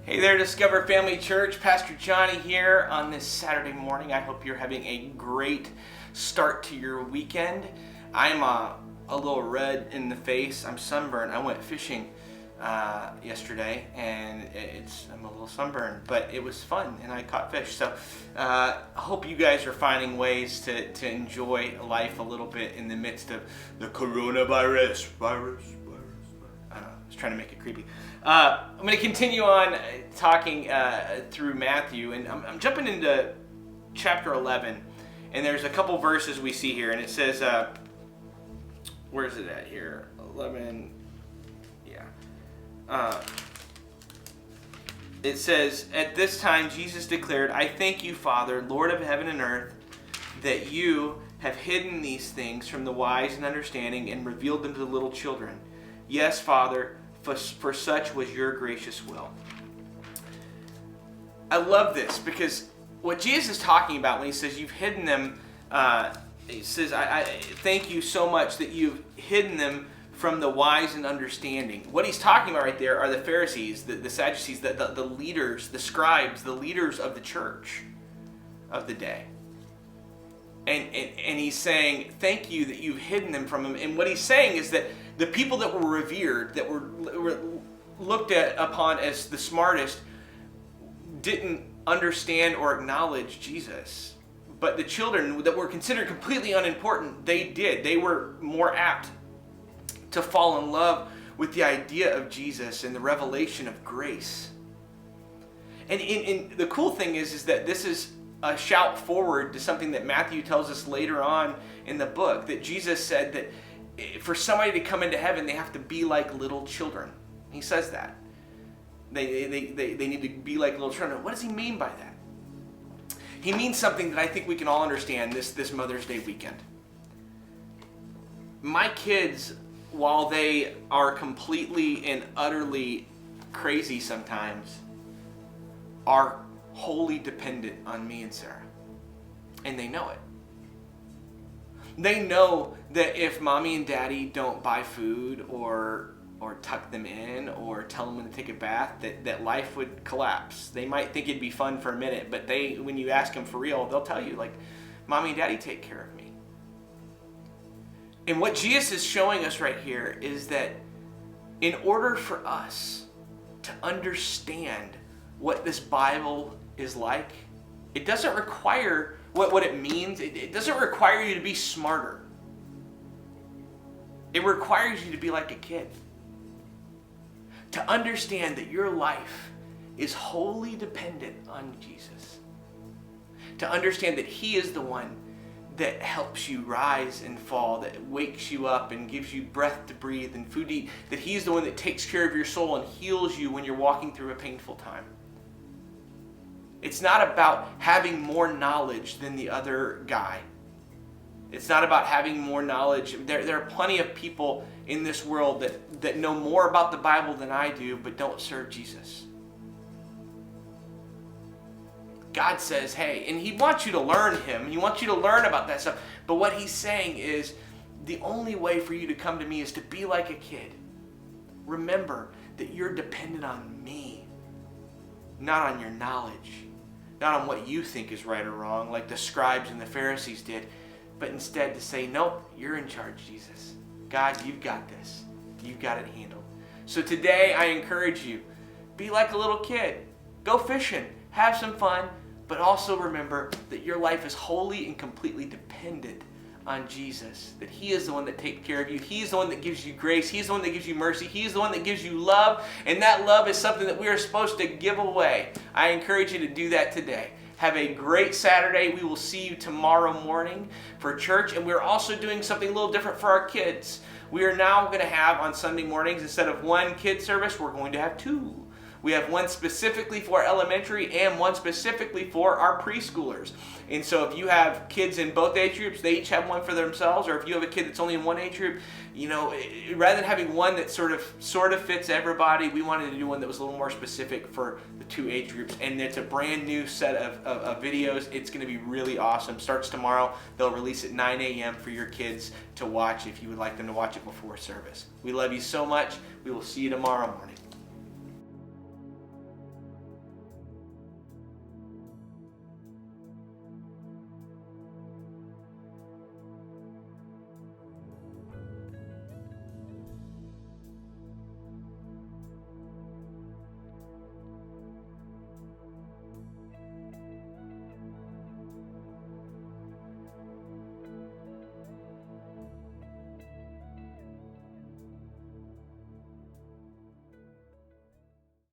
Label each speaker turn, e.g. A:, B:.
A: Hey there, Discover Family Church. Pastor Johnny here on this Saturday morning. I hope you're having a great start to your weekend. I'm a little red in the face. I'm sunburned. I went fishing yesterday, and I'm a little sunburned, but it was fun, and I caught fish. So I hope you guys are finding ways to enjoy life a little bit in the midst of the coronavirus. I was trying to make it creepy. I'm going to continue on talking through Matthew, and I'm jumping into chapter 11, and there's a couple verses we see here, and it says, where is it at here? 11, yeah. It says, "At this time Jesus declared, 'I thank you, Father, Lord of heaven and earth, that you have hidden these things from the wise and understanding and revealed them to the little children. Yes, Father, for such was your gracious will.'" I love this because what Jesus is talking about when he says you've hidden them, he says, I thank you so much that you've hidden them from the wise and understanding. What he's talking about right there are the Pharisees, the Sadducees, the leaders, the scribes, the leaders of the church of the day. And he's saying, thank you that you've hidden them from him. And what he's saying is that the people that were revered, that were looked upon as the smartest, didn't understand or acknowledge Jesus. But the children that were considered completely unimportant, they did. They were more apt to fall in love with the idea of Jesus and the revelation of grace. And the cool thing is that this is a shout forward to something that Matthew tells us later on in the book, that Jesus said that for somebody to come into heaven, they have to be like little children. He says that. They need to be like little children. What does he mean by that? He means something that I think we can all understand this Mother's Day weekend. My kids, while they are completely and utterly crazy sometimes, are wholly dependent on me and Sarah. And they know it. They know that if mommy and daddy don't buy food or tuck them in or tell them when to take a bath, that life would collapse. They might think it'd be fun for a minute, but when you ask them for real, they'll tell you, like, mommy and daddy take care of me. And what Jesus is showing us right here is that in order for us to understand what this Bible is like, it doesn't require what it means. It doesn't require you to be smarter. It requires you to be like a kid. To understand that your life is wholly dependent on Jesus. To understand that he is the one that helps you rise and fall, that wakes you up and gives you breath to breathe and food to eat. That he's the one that takes care of your soul and heals you when you're walking through a painful time. It's not about having more knowledge than the other guy. It's not about having more knowledge. There are plenty of people in this world that know more about the Bible than I do, but don't serve Jesus. God says, hey, and he wants you to learn him. He wants you to learn about that stuff. But what he's saying is, the only way for you to come to me is to be like a kid. Remember that you're dependent on me, not on your knowledge, not on what you think is right or wrong, like the scribes and the Pharisees did, but instead to say, nope, you're in charge, Jesus. God, you've got this. You've got it handled. So today I encourage you, be like a little kid. Go fishing, have some fun, but also remember that your life is wholly and completely dependent on Jesus. That he is the one that takes care of you. He's the one that gives you grace. He's the one that gives you mercy. He's the one that gives you love. And that love is something that we are supposed to give away. I encourage you to do that today. Have a great Saturday. We will see you tomorrow morning for church. And we're also doing something a little different for our kids. We are now going to have on Sunday mornings, instead of one kid service, we're going to have two. We have one specifically for elementary and one specifically for our preschoolers. And so if you have kids in both age groups, they each have one for themselves. Or if you have a kid that's only in one age group, rather than having one that sort of fits everybody, we wanted to do one that was a little more specific for the two age groups. And it's a brand new set of videos. It's going to be really awesome. Starts tomorrow. They'll release at 9 a.m. for your kids to watch if you would like them to watch it before service. We love you so much. We will see you tomorrow morning.